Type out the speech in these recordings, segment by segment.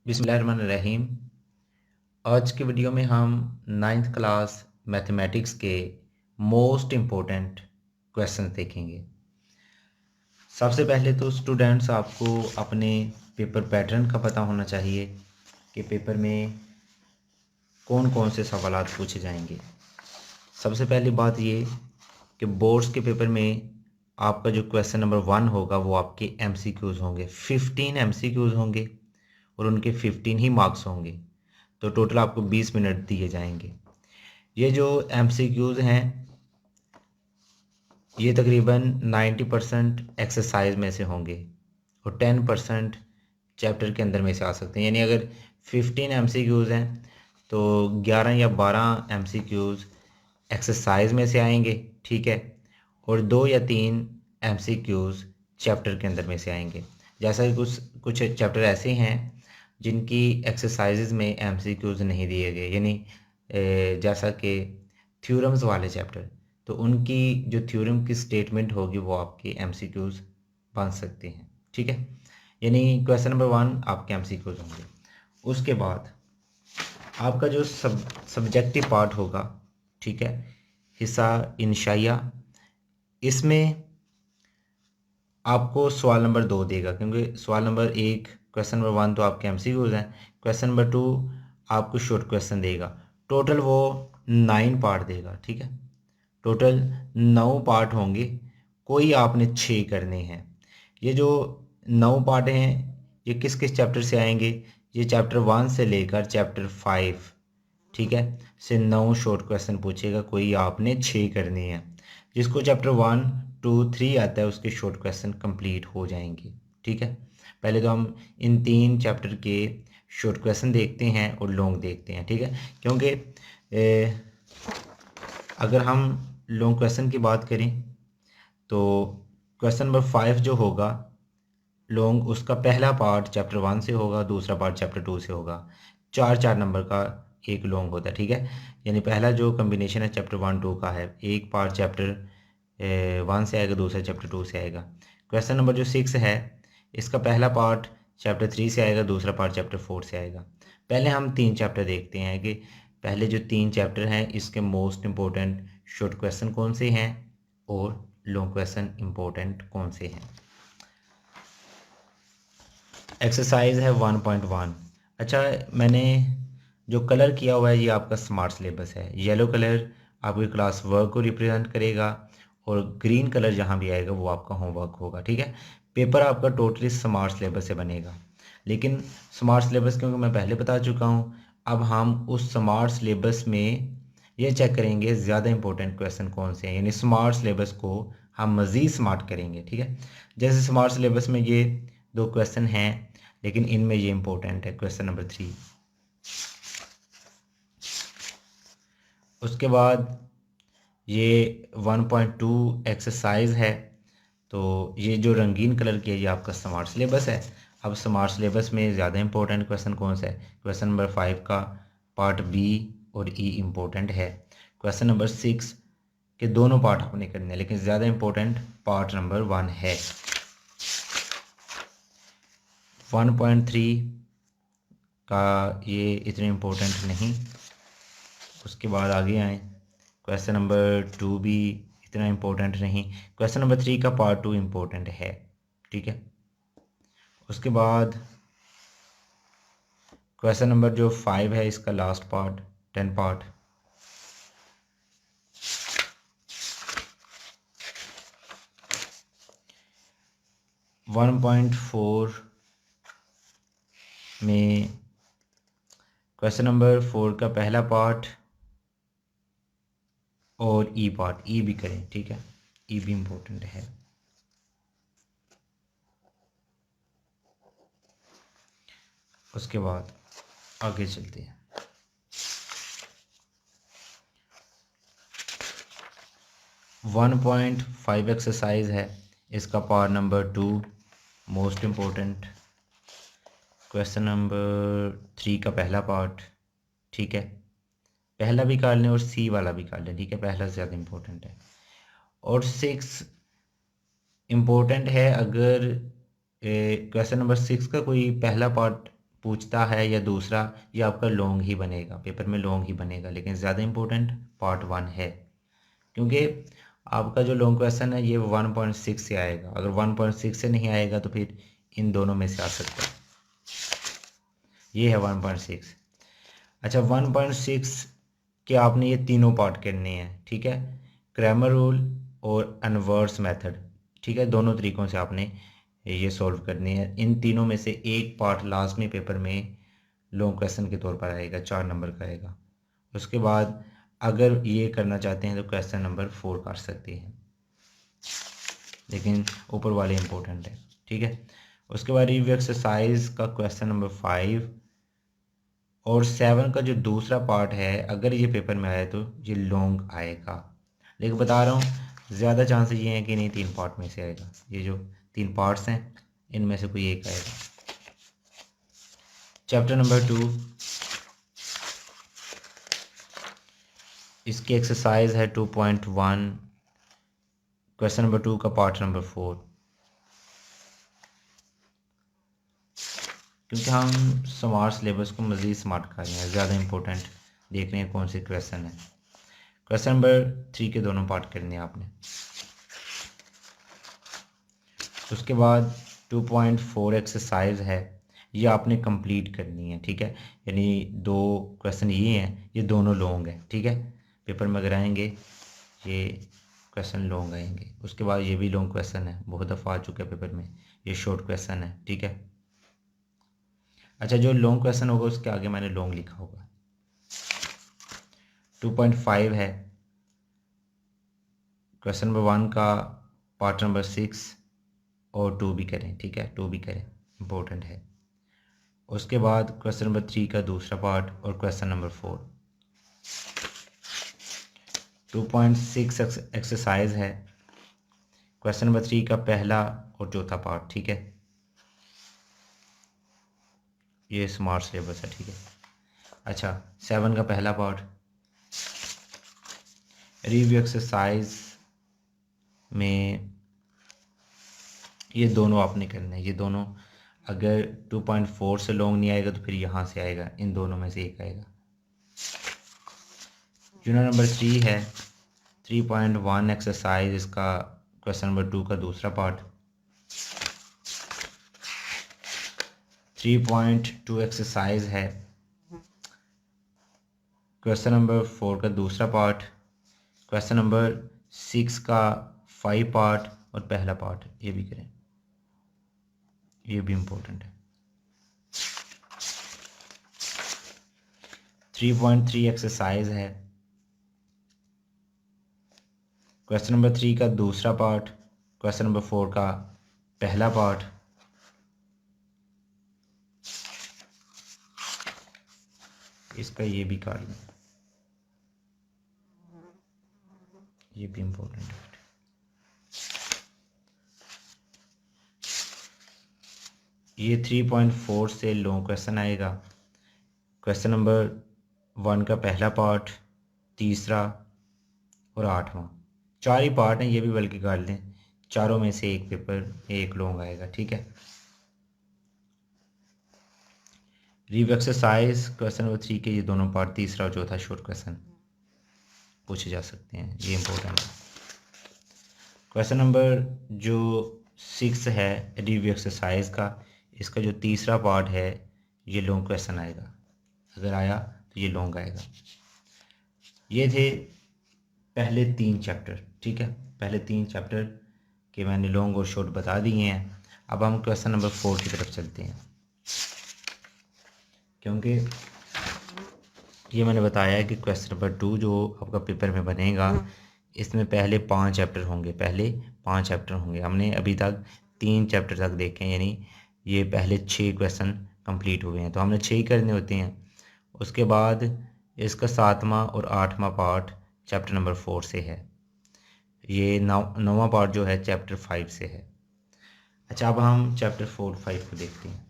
बिस्मिल्लाहिर्रहमानिर्रहीम। आज के वीडियो में हम 9th क्लास मैथमेटिक्स के मोस्ट इम्पोर्टेंट क्वेश्चन देखेंगे। सबसे पहले तो स्टूडेंट्स आपको अपने पेपर पैटर्न का पता होना चाहिए कि पेपर में कौन कौन से सवालात पूछे जाएंगे। सबसे पहली बात ये कि बोर्ड्स के पेपर में आपका जो क्वेश्चन नंबर 1 होगा वो आपके MCQs होंगे। 15 MCQs होंगे और उनके 15 ही मार्क्स होंगे, तो टोटल आपको 20 मिनट दिए जाएंगे। ये जो MCQs हैं ये तकरीबन 90% एक्सरसाइज में से होंगे और 10% चैप्टर के अंदर में से आ सकते हैं। यानी अगर 15 MCQs हैं तो 11 या 12 MCQs एक्सरसाइज में से आएंगे, ठीक है, और 2 या 3 MCQs चैप्टर के अंदर में से आएंगे। जैसा कि कुछ चैप्टर ऐसे हैं जिनकी एक्सरसाइजेज में MCQs नहीं दिए गए, यानी जैसा कि थ्योरम्स वाले चैप्टर, तो उनकी जो थ्योरम की स्टेटमेंट होगी वो आपके MCQs बन सकते हैं, ठीक है। यानी क्वेश्चन नंबर 1 आपके MCQs होंगे। उसके बाद आपका जो सब्जेक्टिव पार्ट होगा, ठीक है, हिस्सा इंशाइया, इसमें आपको सवाल नंबर 2 देगा, क्योंकि सवाल नंबर 1 क्वेश्चन नंबर 1 तो आपके MCQs हैं। क्वेश्चन नंबर 2 आपको शॉर्ट क्वेश्चन देगा। टोटल वो 9 पार्ट देगा, ठीक है। टोटल 9 पार्ट होंगे, कोई आपने 6 करने हैं। ये जो 9 पार्ट हैं ये किस किस चैप्टर से आएंगे? ये चैप्टर 1 से लेकर चैप्टर 5, ठीक है, से 9 शॉर्ट क्वेश्चन पूछेगा, कोई आपने 6 करने हैं। जिसको चैप्टर 1, 2, 3 आता है उसके शॉर्ट क्वेश्चन कंप्लीट हो जाएंगे, ठीक है। पहले तो हम इन 3 चैप्टर के शॉर्ट क्वेश्चन देखते हैं और लॉन्ग देखते हैं, ठीक है। क्योंकि अगर हम लॉन्ग क्वेश्चन की बात करें तो क्वेश्चन नंबर 5 जो होगा लॉन्ग, उसका पहला पार्ट चैप्टर 1 से होगा, दूसरा पार्ट चैप्टर 2 से होगा। 4 नंबर का एक लॉन्ग होता है, ठीक है। यानी पहला जो कम्बिनेशन है चैप्टर 1, 2 का है, एक पार्ट चैप्टर 1 से आएगा, दूसरा चैप्टर 2 से आएगा। क्वेश्चन नंबर जो 6 है इसका पहला पार्ट चैप्टर 3 से आएगा, दूसरा पार्ट चैप्टर 4 से आएगा। पहले हम 3 चैप्टर देखते हैं कि पहले जो 3 चैप्टर हैं इसके मोस्ट इम्पोर्टेंट शॉर्ट क्वेश्चन कौन से हैं और लॉन्ग क्वेश्चन इम्पोर्टेंट कौन से हैं। एक्सरसाइज है 1.1। अच्छा, मैंने जो कलर किया हुआ है ये आपका स्मार्ट सिलेबस है। येलो कलर आपकी क्लास वर्क को रिप्रेजेंट करेगा और ग्रीन कलर जहाँ भी आएगा वो आपका होमवर्क होगा, ठीक है। पेपर आपका टोटली स्मार्ट सिलेबस से बनेगा, लेकिन स्मार्ट सिलेबस क्योंकि मैं पहले बता चुका हूँ, अब हम उस स्मार्ट सिलेबस में ये चेक करेंगे ज़्यादा इंपॉर्टेंट क्वेश्चन कौन से हैं, यानी स्मार्ट सिलेबस को हम मज़ीद स्मार्ट करेंगे, ठीक है। जैसे स्मार्ट सिलेबस में ये 2 क्वेश्चन हैं, लेकिन इनमें ये इंपॉर्टेंट है क्वेश्चन नंबर 3। उसके बाद ये 1.2 एक्सरसाइज है, तो ये जो रंगीन कलर की है ये आपका स्मार्ट सिलेबस है। अब स्मार्ट सिलेबस में ज़्यादा इंपॉर्टेंट क्वेश्चन कौन सा है? क्वेश्चन नंबर 5 का पार्ट बी और ई इम्पोर्टेंट है। क्वेश्चन नंबर 6 के दोनों पार्ट आपने करने हैं, लेकिन ज़्यादा इंपॉर्टेंट पार्ट नंबर 1 है। 1.3 का ये इतने इम्पोर्टेंट नहीं। उसके बाद आगे आए, क्वेश्चन नंबर 2 भी इतना इम्पोर्टेंट नहीं। क्वेश्चन नंबर 3 का पार्ट 2 इम्पोर्टेंट है, ठीक है। उसके बाद क्वेश्चन नंबर जो 5 है इसका last part 10 part, one point 4 में क्वेश्चन नंबर 4 का पहला पार्ट और ई पार्ट, ई भी करें, ठीक है, ई भी इम्पोर्टेंट है। उसके बाद आगे चलते हैं। 1.5 एक्सरसाइज है, इसका part number 2 most important. Question number 3 का पहला पार्ट, ठीक है, पहला भी कर लें और सी वाला भी कर लें, ठीक है, पहला ज़्यादा इम्पोर्टेंट है। और 6 इम्पोर्टेंट है, अगर क्वेश्चन नंबर 6 का कोई पहला पार्ट पूछता है या दूसरा, ये आपका लॉन्ग ही बनेगा, पेपर में लॉन्ग ही बनेगा, लेकिन ज़्यादा इम्पोर्टेंट पार्ट 1 है, क्योंकि आपका जो लॉन्ग क्वेश्चन है ये 1.6 से आएगा। अगर 1.6 से नहीं आएगा तो फिर इन दोनों में से आ सकता है। ये है 1.6। अच्छा, 1.6 के आपने ये तीनों पार्ट करने हैं, ठीक है, क्रैमर रूल और इनवर्स मेथड, ठीक है, दोनों तरीक़ों से आपने ये सॉल्व करने हैं। इन तीनों में से एक पार्ट लास्ट में पेपर में लॉन्ग क्वेश्चन के तौर पर आएगा, 4 नंबर का आएगा। उसके बाद अगर ये करना चाहते हैं तो क्वेश्चन नंबर 4 कर सकते हैं, लेकिन ऊपर वाले इम्पोर्टेंट है, ठीक है। उसके बाद रिव्यू एक्सरसाइज का क्वेश्चन नंबर 5 और 7 का जो दूसरा पार्ट है, अगर ये पेपर में आया तो ये लॉन्ग आएगा, लेकिन बता रहा हूँ ज़्यादा चांसेस ये हैं कि नहीं 3 पार्ट में से आएगा। ये जो 3 पार्ट्स हैं इनमें से कोई एक आएगा। चैप्टर नंबर 2, इसकी एक्सरसाइज है 2.1, क्वेश्चन नंबर 2 का पार्ट नंबर 4। क्योंकि हम स्मार्ट सिलेबस को मज़ीद स्मार्ट कर रहे हैं, ज़्यादा इंपॉर्टेंट देख रहे हैं कौन से क्वेश्चन है। क्वेश्चन नंबर 3 के दोनों पार्ट करने हैं आपने। उसके बाद 2.4 एक्सरसाइज है, ये आपने कंप्लीट करनी है, ठीक है। यानी 2 क्वेश्चन ये हैं, ये दोनों लॉन्ग हैं, ठीक है। पेपर में अगर आएंगे ये क्वेश्चन लॉन्ग आएंगे। उसके बाद ये भी लॉन्ग क्वेश्चन है, बहुत दफ़ा आ चुका है पेपर में, ये शॉर्ट क्वेश्चन है, ठीक है। अच्छा, जो लॉन्ग क्वेश्चन होगा उसके आगे मैंने लॉन्ग लिखा होगा। 2.5 है, क्वेश्चन नंबर 1 का पार्ट नंबर 6 और 2 भी करें, ठीक है, 2 भी करें, इम्पोर्टेंट है। उसके बाद क्वेश्चन नंबर 3 का दूसरा पार्ट और क्वेश्चन नंबर 4। 2.6 एक्सरसाइज है, क्वेश्चन नंबर 3 का पहला और चौथा पार्ट, ठीक है। ये स्मार्ट सिलेबस है, ठीक है। अच्छा, 7 का पहला पार्ट, रिव्यू एक्सरसाइज में ये दोनों आपने करना है। ये दोनों अगर 2.4 से लॉन्ग नहीं आएगा तो फिर यहाँ से आएगा, इन दोनों में से एक आएगा। यूनिट नंबर 3 है, 3.1 एक्सरसाइज, इसका क्वेश्चन नंबर 2 का दूसरा पार्ट। 3.2 एक्सरसाइज है, क्वेश्चन नंबर 4 का दूसरा पार्ट, क्वेश्चन नंबर 6 का 5 पार्ट और पहला पार्ट, ये भी करें, ये भी इम्पोर्टेंट है। 3.3 एक्सरसाइज है, क्वेश्चन नंबर 3 का दूसरा पार्ट, क्वेश्चन नंबर 4 का पहला पार्ट। इसका ये भी कर लें, ये भी इम्पोर्टेंट है। ये 3.4 से लॉन्ग क्वेश्चन आएगा, क्वेश्चन नंबर 1 का पहला पार्ट, तीसरा और 8वां, 4 ही पार्ट हैं, ये भी बल्कि कर लें, चारों में से एक पेपर एक लॉन्ग आएगा, ठीक है। रिव्यू एक्सरसाइज क्वेश्चन नंबर 3 के ये दोनों पार्ट, तीसरा और चौथा शॉर्ट क्वेश्चन पूछे जा सकते हैं, ये इम्पोर्टेंट है। क्वेश्चन नंबर जो 6 है रिव्यू एक्सरसाइज का, इसका जो तीसरा पार्ट है ये लॉन्ग क्वेश्चन आएगा, अगर आया तो ये लॉन्ग आएगा। ये थे पहले 3 चैप्टर, ठीक है, पहले 3 चैप्टर के मैंने लॉन्ग और शॉर्ट बता दिए हैं। अब हम क्वेश्चन नंबर 4 की तरफ चलते हैं, क्योंकि ये मैंने बताया है कि क्वेश्चन नंबर 2 जो आपका पेपर में बनेगा इसमें पहले 5 चैप्टर होंगे, पहले 5 चैप्टर होंगे। हमने अभी तक 3 चैप्टर तक देखे हैं, यानी ये पहले 6 क्वेश्चन कंप्लीट हुए हैं, तो हमने 6 ही करने होते हैं। उसके बाद इसका 7वां और 8वां पार्ट चैप्टर नंबर 4 से है, ये 9वां पार्ट जो है चैप्टर 5 से है। अच्छा, अब हम चैप्टर 4-5 को देखते हैं।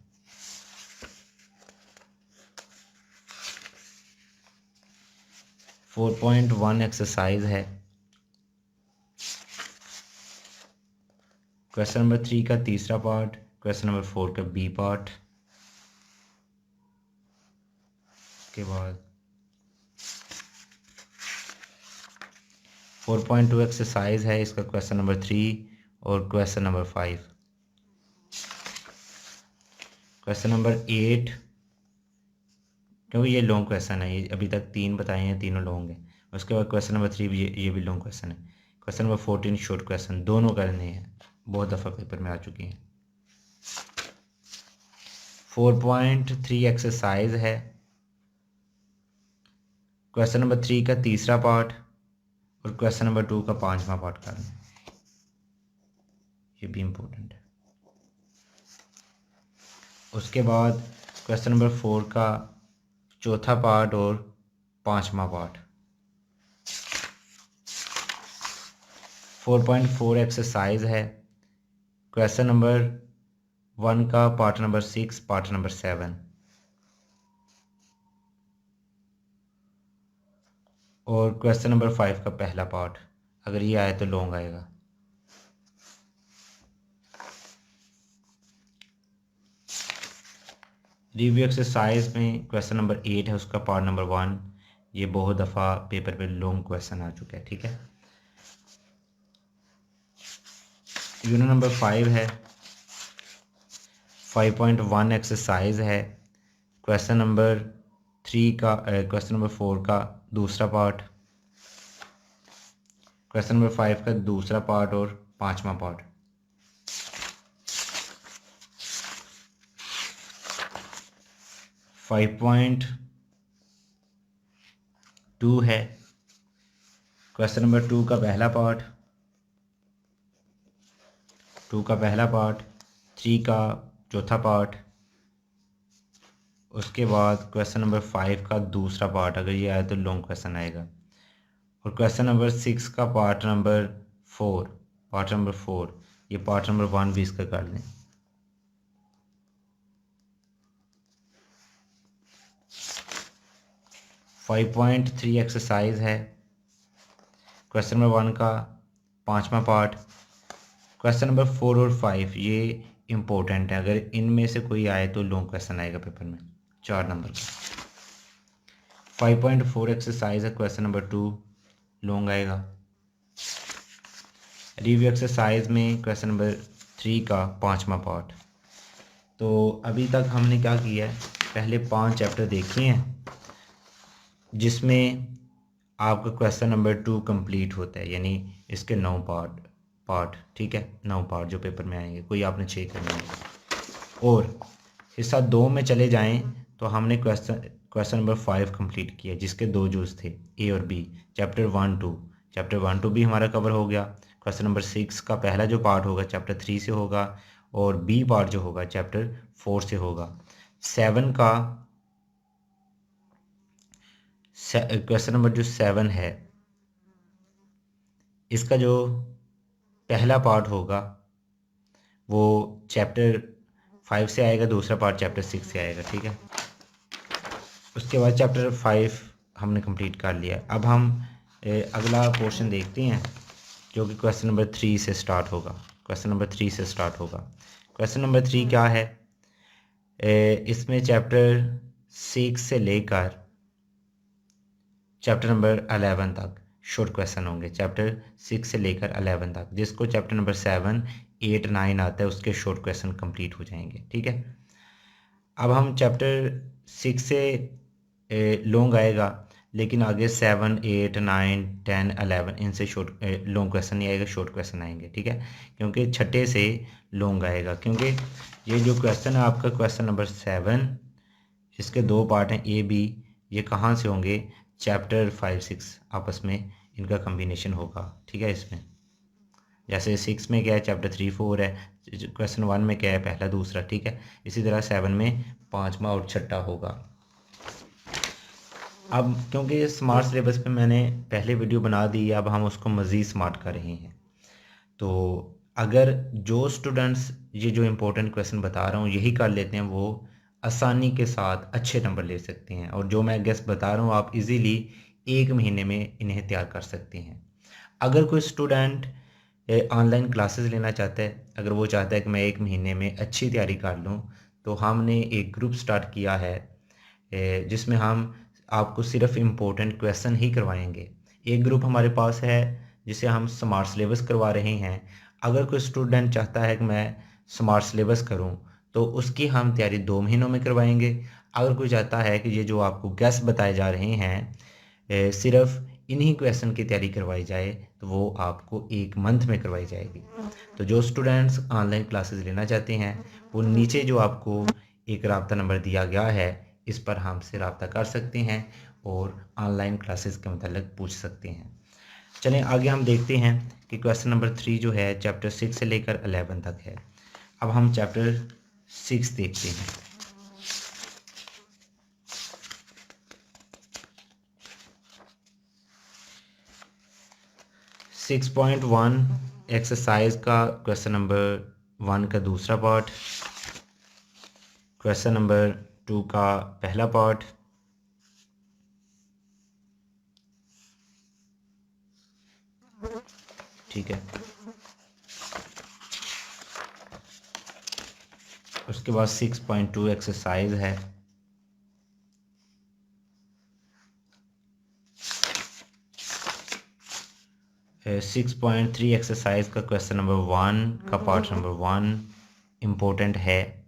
4.1 एक्सरसाइज है, क्वेश्चन नंबर 3 का तीसरा पार्ट, क्वेश्चन नंबर 4 का बी पार्ट। उसके बाद 4.2 एक्सरसाइज है, इसका क्वेश्चन नंबर 3 और क्वेश्चन नंबर 5। क्वेश्चन नंबर 8, क्योंकि ये लॉन्ग क्वेश्चन है, ये अभी तक 3 बताए हैं, तीनों लॉन्ग हैं। उसके बाद क्वेश्चन नंबर 3 भी, ये भी लॉन्ग क्वेश्चन है। क्वेश्चन नंबर 14 शॉर्ट क्वेश्चन, दोनों करने हैं, बहुत दफ़ा पेपर में आ चुके हैं। 4.3 एक्सरसाइज है, क्वेश्चन नंबर 3 का तीसरा पार्ट और क्वेश्चन नंबर 2 का 5वां पार्ट करना है, ये भी इम्पोर्टेंट है। उसके बाद क्वेश्चन नंबर 4 का चौथा पार्ट और 5वां पार्ट। 4.4 एक्सरसाइज है, क्वेश्चन नंबर 1 का पार्ट नंबर 6, पार्ट नंबर 7 और क्वेश्चन नंबर 5 का पहला पार्ट। अगर ये आए तो लॉन्ग आएगा। रिव्यू एक्सरसाइज में क्वेश्चन नंबर 8 है, उसका पार्ट नंबर 1, ये बहुत दफ़ा पेपर पे लॉन्ग क्वेश्चन आ चुका है, ठीक है। यूनिट नंबर 5 है, 5.1 एक्सरसाइज है, क्वेश्चन नंबर 3 का क्वेश्चन नंबर 4 का दूसरा पार्ट, क्वेश्चन नंबर 5 का दूसरा पार्ट और 5वां पार्ट। फाइव पॉइंट 2 है, क्वेश्चन नंबर 2 का पहला पार्ट, 2 का पहला पार्ट, 3 का चौथा पार्ट, उसके बाद क्वेश्चन नंबर 5 का दूसरा पार्ट। अगर ये आए तो लॉन्ग क्वेश्चन आएगा। और क्वेश्चन नंबर 6 का पार्ट नंबर 4, ये पार्ट नंबर 1 भी इसका कर लें। फाइव पॉइंट 3 एक्सरसाइज है, क्वेश्चन नंबर 1 का 5वां पार्ट, क्वेश्चन नंबर 4 और 5 ये इम्पोर्टेंट है, अगर इनमें से कोई आए तो लॉन्ग क्वेश्चन आएगा पेपर में 4 नंबर का। 5.4 एक्सरसाइज है, क्वेश्चन नंबर 2 लॉन्ग आएगा। रिव्यू एक्सरसाइज में क्वेश्चन नंबर 3 का 5वां पार्ट। तो अभी तक हमने क्या किया है, पहले 5 चैप्टर देखे हैं जिसमें आपका क्वेश्चन नंबर 2 कंप्लीट होता है, यानी इसके 9 पार्ट, ठीक है, 9 पार्ट जो पेपर में आएंगे, कोई आपने 6 करना है। और हिस्सा 2 में चले जाएं तो हमने क्वेश्चन नंबर 5 कंप्लीट किया, जिसके 2 जूस थे, ए और बी। चैप्टर 1 2 भी हमारा कवर हो गया। क्वेश्चन नंबर 6 का पहला जो पार्ट होगा चैप्टर 3 से होगा और बी पार्ट जो होगा चैप्टर 4 से होगा। 7 का क्वेश्चन नंबर जो 7 है, इसका जो पहला पार्ट होगा वो चैप्टर 5 से आएगा, दूसरा पार्ट चैप्टर 6 से आएगा, ठीक है। उसके बाद चैप्टर 5 हमने कंप्लीट कर लिया। अब हम अगला पोर्शन देखते हैं जो कि क्वेश्चन नंबर 3 से स्टार्ट होगा। क्वेश्चन नंबर 3 से स्टार्ट होगा। क्वेश्चन नंबर 3 क्या है, इसमें चैप्टर 6 से लेकर चैप्टर नंबर 11 तक शॉर्ट क्वेश्चन होंगे। चैप्टर 6 से लेकर 11 तक, जिसको चैप्टर नंबर 7 8 9 आता है उसके शॉर्ट क्वेश्चन कंप्लीट हो जाएंगे, ठीक है। अब हम चैप्टर 6 से लॉन्ग आएगा, लेकिन आगे 7 8 9 10 11 इनसे शॉर्ट लॉन्ग क्वेश्चन नहीं आएगा, शॉर्ट क्वेश्चन आएंगे, ठीक है। क्योंकि छठे से लॉन्ग आएगा, क्योंकि ये जो क्वेश्चन है आपका क्वेश्चन नंबर 7, इसके 2 पार्ट हैं ए बी, ये कहाँ से होंगे, चैप्टर 5 6 आपस में इनका कम्बिनेशन होगा, ठीक है। इसमें जैसे 6 में क्या है, चैप्टर 3 4 है, क्वेश्चन 1 में क्या है, पहला दूसरा, ठीक है। इसी तरह 7 में 5वां और छठा होगा। अब क्योंकि स्मार्ट सिलेबस पे मैंने पहले वीडियो बना दी है, अब हम उसको मज़ीद स्मार्ट कर रहे हैं। तो अगर जो स्टूडेंट्स ये जो इम्पोर्टेंट क्वेश्चन बता रहा हूँ यही कर लेते हैं, वो आसानी के साथ अच्छे नंबर ले सकते हैं। और जो मैं गेस बता रहा हूँ आप इजीली 1 महीने में इन्हें तैयार कर सकते हैं। अगर कोई स्टूडेंट ऑनलाइन क्लासेस लेना चाहता है, अगर वो चाहता है कि मैं 1 महीने में अच्छी तैयारी कर लूँ, तो हमने एक ग्रुप स्टार्ट किया है जिसमें हम आपको सिर्फ इम्पोर्टेंट क्वेश्चन ही करवाएंगे। एक ग्रुप हमारे पास है जिसे हम स्मार्ट सिलेबस करवा रहे हैं। अगर कोई स्टूडेंट चाहता है कि मैं स्मार्ट सिलेबस करूं तो उसकी हम तैयारी 2 महीनों में करवाएंगे। अगर कोई चाहता है कि ये जो आपको गेस्ट बताए जा रहे हैं सिर्फ इन्हीं क्वेश्चन की तैयारी करवाई जाए तो वो आपको 1 मंथ में करवाई जाएगी। तो जो स्टूडेंट्स ऑनलाइन क्लासेस लेना चाहते हैं वो नीचे जो आपको एक रब्ता नंबर दिया गया है इस पर हमसे रब्ता कर सकते हैं और ऑनलाइन क्लासेस के मतलब पूछ सकते हैं। चलें आगे हम देखते हैं कि क्वेश्चन नंबर 3 जो है चैप्टर 6 से लेकर 11 तक है। अब हम चैप्टर 6 देखते हैं। 6.1 एक्सरसाइज का क्वेश्चन नंबर 1 का दूसरा पार्ट, क्वेश्चन नंबर 2 का पहला पार्ट, ठीक है। उसके बाद 6.2 एक्सरसाइज है। है 6.3 एक्सरसाइज का क्वेश्चन नंबर 1 का पार्ट नंबर 1 इम्पोर्टेंट है।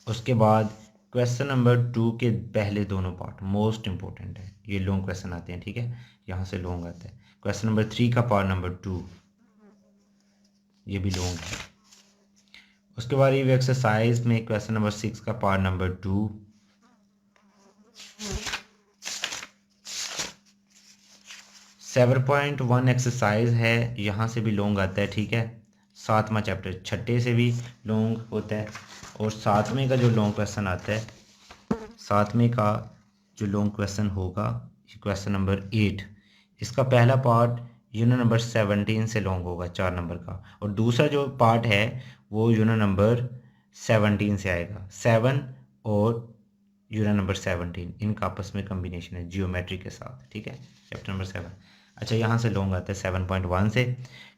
उसके बाद क्वेश्चन नंबर 2 के पहले दोनों पार्ट मोस्ट इम्पोर्टेंट है। ये लॉन्ग क्वेश्चन आते हैं, ठीक है, यहाँ से लॉन्ग आता है। क्वेश्चन नंबर 3 का पार्ट नंबर 2 ये भी लॉन्ग है। उसके बाद ये एक्सरसाइज में क्वेश्चन नंबर 6 का पार्ट नंबर 2 7.1 एक्सरसाइज है, यहाँ से भी लॉन्ग आता है, ठीक है। 7वां चैप्टर छठे से भी लॉन्ग होता है। और 7वें का जो लॉन्ग क्वेश्चन आता है, 7वें का जो लॉन्ग क्वेश्चन होगा क्वेश्चन नंबर 8, इसका पहला पार्ट यूनिट नंबर 17 से लॉन्ग होगा 4 नंबर का। और दूसरा जो पार्ट है वो यूनिट नंबर 17 से आएगा। 7 और यूनिट नंबर 17 इनका आपस में कम्बिनेशन है जियोमेट्री के साथ, ठीक है, चैप्टर नंबर 7। अच्छा, यहाँ से लॉन्ग आता है 7.1 से।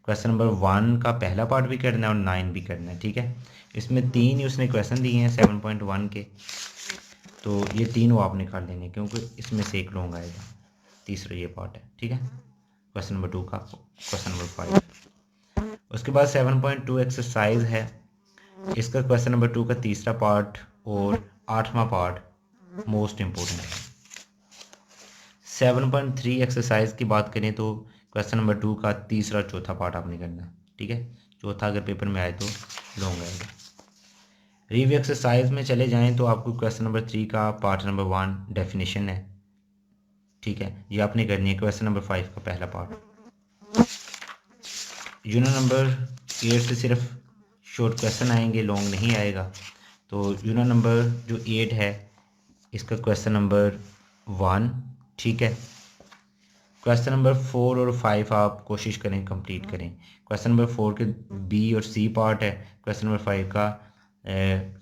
क्वेश्चन नंबर 1 का पहला पार्ट भी करना है और 9 भी करना है, ठीक है। इसमें 3 ही उसने क्वेश्चन दिए हैं 7.1 के, तो ये 3 वो आप निकाल लेंगे क्योंकि इसमें से एक लॉन्ग आएगा। तीसरा ये पार्ट है, ठीक है, क्वेश्चन नंबर 2 का क्वेश्चन नंबर 5। उसके बाद 7.2 एक्सरसाइज है, इसका क्वेश्चन नंबर 2 का तीसरा पार्ट और 8वां पार्ट मोस्ट इम्पोर्टेंट है। 7.3 एक्सरसाइज की बात करें तो क्वेश्चन नंबर 2 का तीसरा चौथा पार्ट आपने करना है, ठीक है। चौथा अगर पेपर में आए तो लॉन्ग आएगा। रिव्यू एक्सरसाइज में चले जाएं तो आपको क्वेश्चन नंबर 3 का पार्ट नंबर 1 डेफिनेशन है, ठीक है, ये आपने करनी है। क्वेश्चन नंबर 5 का पहला पार्ट। यूनिट नंबर 8 से सिर्फ शॉर्ट क्वेश्चन आएंगे, लॉन्ग नहीं आएगा। तो यूनिट नंबर जो 8 है इसका क्वेश्चन नंबर 1, ठीक है। क्वेश्चन नंबर 4 और 5 आप कोशिश करें कंप्लीट करें। क्वेश्चन नंबर 4 के बी और सी पार्ट है, क्वेश्चन नंबर 5 का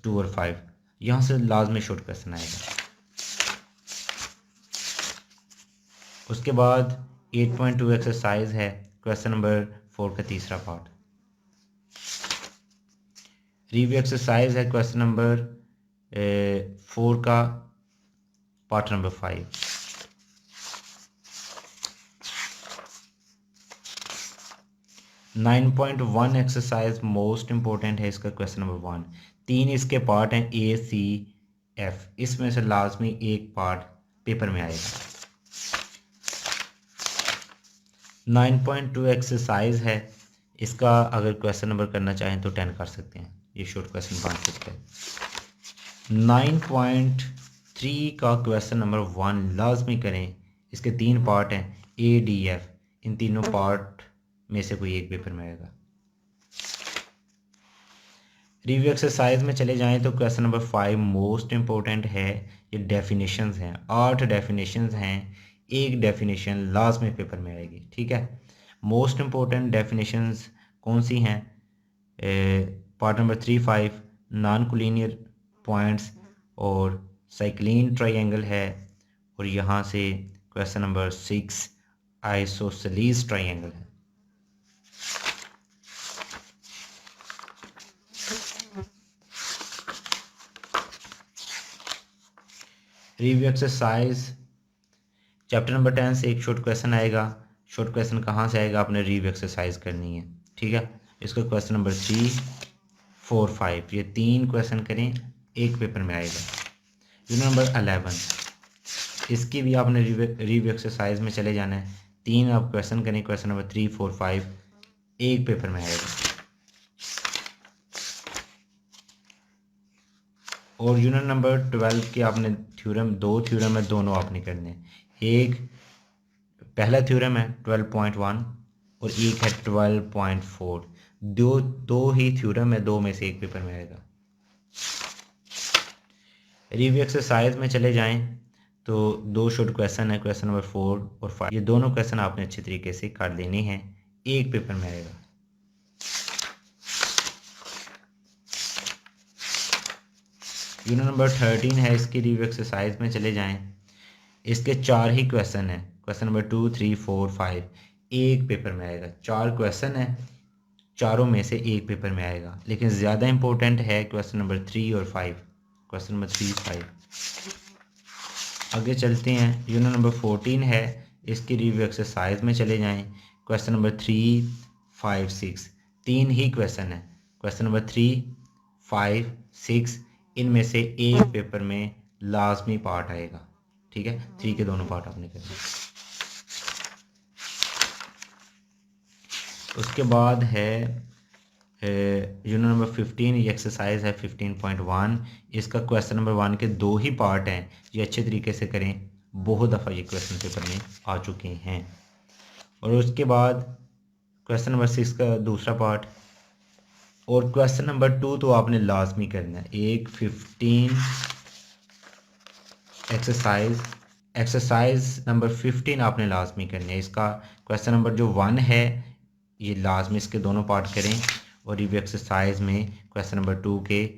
2 और 5, यहाँ से लाजमी शॉर्ट क्वेश्चन आएगा। उसके बाद 8.2 एक्सरसाइज है, क्वेश्चन नंबर 4 का तीसरा पार्ट। रिव्यू एक्सरसाइज है क्वेश्चन नंबर 4 का part number 5। Nine 9.1 exercise most important है, इसका क्वेश्चन नंबर 1। 3 इसके पार्ट हैं ए सी एफ, इसमें से लाजमी एक पार्ट पेपर में आएगा। 9.2 एक्सरसाइज है, इसका अगर क्वेश्चन नंबर करना चाहें तो 10 कर सकते हैं, ये शॉर्ट क्वेश्चन बन सकते हैं। 9.3 का क्वेश्चन नंबर 1 लाजमी करें, इसके 3 पार्ट हैं ए डी एफ, इन तीनों पार्ट में से कोई एक पेपर में आएगा। रिव्यू एक्सरसाइज में चले जाएं तो क्वेश्चन नंबर 5 मोस्ट इम्पोर्टेंट है। ये डेफिनेशंस हैं, 8 डेफिनेशंस हैं, एक डेफिनेशन लास्ट में पेपर में आएगी, ठीक है। मोस्ट इम्पोर्टेंट डेफिनेशंस कौन सी हैं? Part number 3-5 non collinear points और साइक्लिन ट्राइंगल है। और यहाँ से क्वेश्चन नंबर 6 आइसोसेलेस ट्राइंगल है। रिव्यू एक्सरसाइज चैप्टर नंबर 10 से एक शॉर्ट क्वेश्चन आएगा। शॉर्ट क्वेश्चन कहाँ से आएगा, आपने रिव्यू एक्सरसाइज करनी है, ठीक है। इसका क्वेश्चन नंबर 3, 4, 5 ये 3 क्वेश्चन करें, एक पेपर में आएगा। यूनिट नंबर 11 इसकी भी आपने रिव्यू एक्सरसाइज में चले जाना है। 3 आप क्वेश्चन करें, क्वेश्चन नंबर 3, 4, 5 एक पेपर में आएगा। और यूनिट नंबर 12 के आपने थ्योरम, 2 थ्योरम है, दोनों आपने करने हैं। एक पहला थ्योरम है 12.1 और एक है 12.4। दो ही थ्योरम है, दो में से एक पेपर में आएगा। रिव्यू एक्सरसाइज में चले जाएं तो 2 शॉर्ट क्वेश्चन है, क्वेश्चन नंबर 4 और 5 ये दोनों क्वेश्चन आपने अच्छे तरीके से कर लेने हैं, एक पेपर में आएगा। यूनिट नंबर 13 है, इसकी रिव्यू एक्सरसाइज में चले जाएं। इसके 4 ही क्वेश्चन है, क्वेश्चन नंबर 2, 3, 4, 5 एक पेपर में आएगा। 4 क्वेश्चन है, चारों में से एक पेपर में आएगा, लेकिन ज़्यादा इंपॉर्टेंट है क्वेश्चन नंबर 3 और 5, क्वेश्चन नंबर 3, 5। आगे चलते हैं। यूनिट नंबर 14 है, इसकी रिव्यू एक्सरसाइज में चले जाएं। क्वेश्चन नंबर 3, 5, 6 3 ही क्वेश्चन है, क्वेश्चन नंबर 3, 5, 6 इनमें से एक पेपर में लाजमी पार्ट आएगा, ठीक है। 3 के दोनों पार्ट आपने करने। उसके बाद है यूनिट नंबर 15, ये एक्सरसाइज है 15.1। इसका क्वेश्चन नंबर 1 के 2 ही पार्ट हैं, ये अच्छे तरीके से करें, बहुत दफ़ा ये क्वेश्चन पेपर में आ चुके हैं। और उसके बाद क्वेश्चन नंबर 6 का दूसरा पार्ट और क्वेश्चन नंबर 2 तो आपने लाजमी करना है। एक 15 एक्सरसाइज नंबर 15 आपने लाजमी करनी है। इसका क्वेश्चन नंबर जो 1 है ये लाजमी इसके दोनों पार्ट करें और रिव्यू एक्सरसाइज में क्वेश्चन नंबर 2 के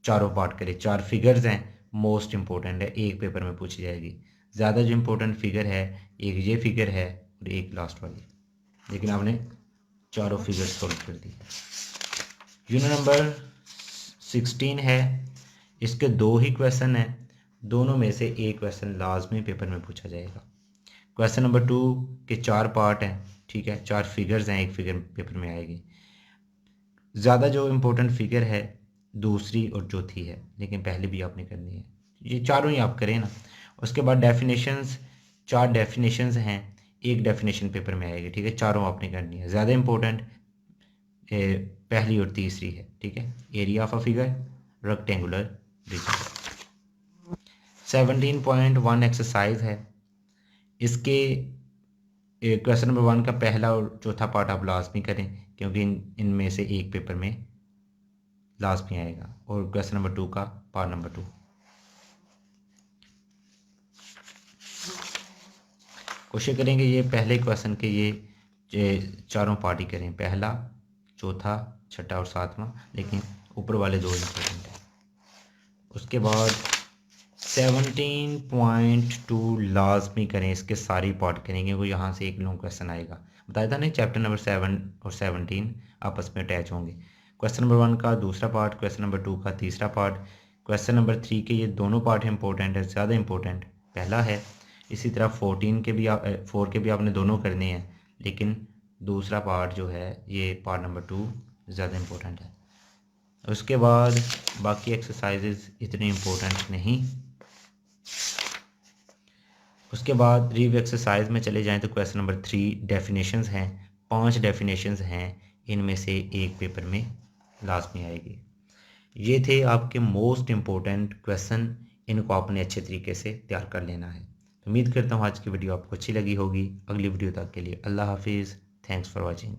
चारों पार्ट करें। 4 फिगर्स हैं, मोस्ट इंपॉर्टेंट है, एक पेपर में पूछी जाएगी। ज़्यादा जो इंपॉर्टेंट फिगर है एक ये फिगर है और एक लास्ट वाली, लेकिन आपने चारों फिगर्स सॉल्व कर दी। यूनिट नंबर 16 है, इसके 2 ही क्वेश्चन हैं, दोनों में से एक क्वेश्चन लाजमी पेपर में पूछा जाएगा। क्वेश्चन नंबर 2 के 4 पार्ट हैं, ठीक है, 4 फिगर्स हैं, एक फिगर पेपर में आएगी। ज़्यादा जो इम्पोर्टेंट फिगर है दूसरी और चौथी है, लेकिन पहले भी आपने करनी है, ये चारों ही आप करें ना। उसके बाद डेफिनेशंस, 4 डेफिनेशंस हैं, एक डेफिनेशन पेपर में आएगी, ठीक है, चारों आपने करनी है। ज़्यादा इम्पोर्टेंट पहली और तीसरी है, ठीक है। Area of a figure, rectangular reason. 17.1 exercise है, इसके क्वेश्चन नंबर 1 का पहला और चौथा पार्ट आप लाजमी करें, क्योंकि इनमें से एक पेपर में लाजमी आएगा। और क्वेश्चन नंबर 2 का पार्ट नंबर 2 कोशिश करेंगे ये पहले क्वेश्चन के ये चारों पार्ट ही करें, पहला, चौथा, छठा और सातवां, लेकिन ऊपर वाले 2 इंपॉर्टेंट हैं। उसके बाद 17.2 लाजमी करें, इसके सारी पार्ट करेंगे, वो यहाँ से एक लॉन्ग क्वेश्चन आएगा। बताया था नहीं, चैप्टर नंबर 7 और 17 आपस में अटैच होंगे। क्वेश्चन नंबर 1 का दूसरा पार्ट, क्वेश्चन नंबर 2 का तीसरा पार्ट, क्वेश्चन नंबर 3 के ये दोनों पार्ट इंपॉर्टेंट है, ज़्यादा इंपॉर्टेंट पहला है। इसी तरह 4 के भी आपने दोनों करने हैं, लेकिन दूसरा पार्ट जो है ये पार्ट नंबर 2 ज़्यादा इंपॉर्टेंट है। उसके बाद बाकी एक्सरसाइजेज इतनी इम्पोर्टेंट नहीं। उसके बाद रिव्यू एक्सरसाइज में चले जाएं तो क्वेश्चन नंबर 3 डेफिनेशंस हैं, 5 डेफिनेशंस हैं, इनमें से एक पेपर में लाजमी आएगी। ये थे आपके मोस्ट इम्पोर्टेंट क्वेश्चन, इनको आपने अच्छे तरीके से तैयार कर लेना है। उम्मीद करता हूँ आज की वीडियो आपको अच्छी लगी होगी। अगली वीडियो तक के लिए अल्लाह हाफिज़, थैंक्स फॉर वॉचिंग।